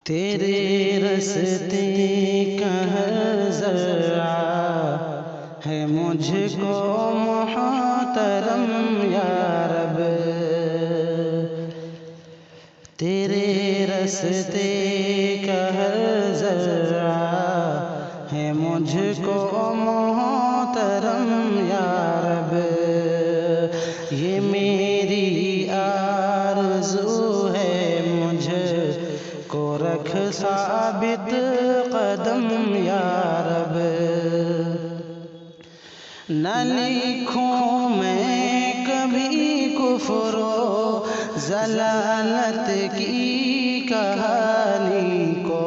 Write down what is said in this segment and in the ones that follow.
تیرے راستے کا ہر ذرہ ہے مجھ کو محترم یا رب، تیرے راستے کا ہر ذرہ ہے مجھ کو محترم یا رب، یہ میری آرزو ہے مجھ کو رکھ ثابت قدم یا رب، نہ لکھوں میں کبھی کفر و ضلالت کی کہانی کو،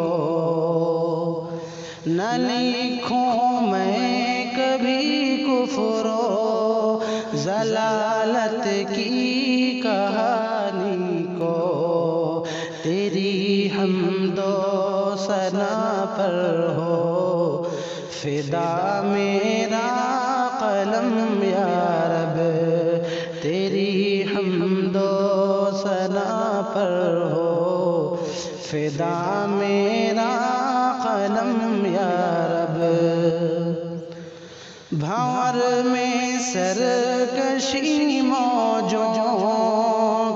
نہ لکھوں میں کبھی کفر و ضلالت کی کہانی کو، تیری حمد و ثنا پر ہو فدا میرا قلم یا رب، تیری حمد و ثنا پر ہو فدا میرا قلم یا رب، بھنور میں سرکشی موجوں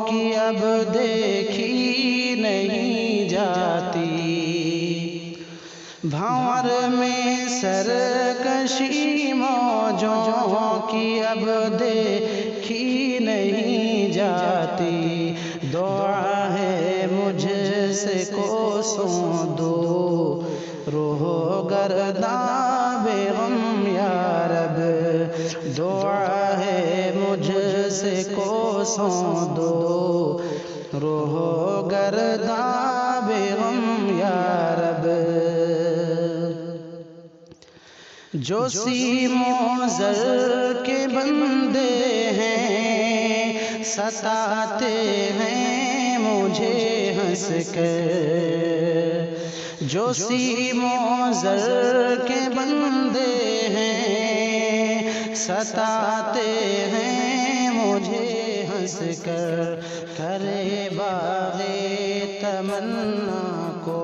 کی اب دیکھی نہیں جاتی، بھنور میں سرکشی موجوں کی اب دیکھی نہیں جاتی، دعا ہے مجھ سے کوسوں دور ہو گرداں بے غم یا رب، دعا ہے مجھ سے کوسوں دور ہو گرداں بے غم یا رب، جو سیم و زر کے بندے ہیں ستاتے ہیں مجھے ہنس کر، جو سیم و زر کے بندے ہیں ستاتے ہیں مجھے ہنس کر، کرے باغ تمنا کو،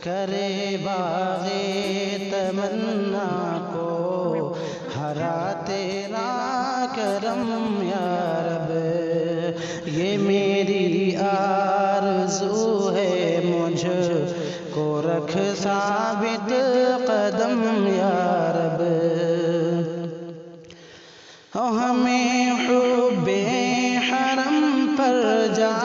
کرے باغ تمنا کو ہرا تیرا کرم یا رب، یہ میری آرزو ہے مجھ کو رکھ ثابت قدم یا رب، ہمیں حب حرم پر جان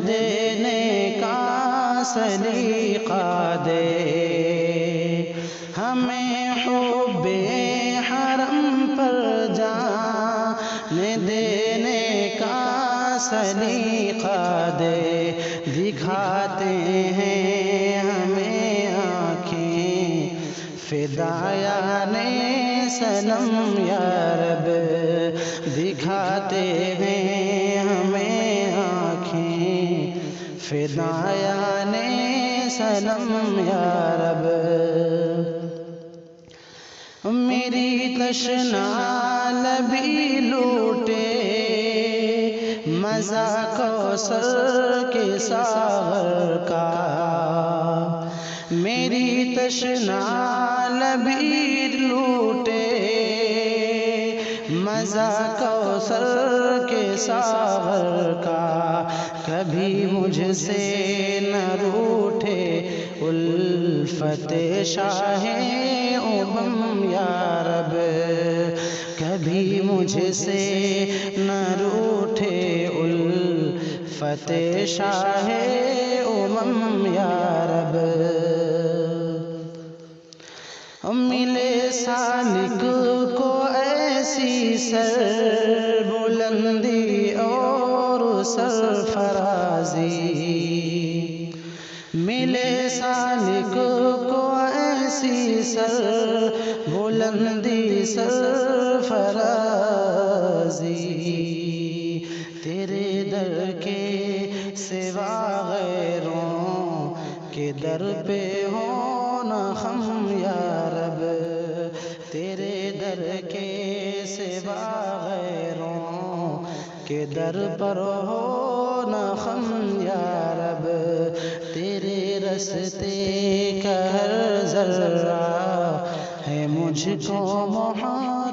دینے کا سلیقہ دے، ہمیں حب حرم پر جان دینے کا سلیقہ دے، دکھاتے ہیں ہمیں آنکھیں فدایان صنم یا رب، دکھاتے ہیں ہمیں آنکھیں فدایان صنم یا رب، میری تشنا لبی لوٹے مزہ کوثر کے ساغر کا، میری تشنا لبی لوٹے مزہ کوثر کے ساغر کا، کبھی مجھ سے نہ روٹھے الفت شاہ امم یا رب، کبھی مجھ سے نہ روٹھے الفت شاہ امم یا رب، ملے سالک کو ایسی سر بلندی اور سرفرازی، ملے سالک کو ایسی سر بلندی سرفرازی، تیرے در کے سوا غیروں کے در پہ ہونا خم یا رب، تیرے در کے سوا غیروں کے در پر ہونا خم یا رب، رستے کا ہر ذرہ ہے مجھ کو محال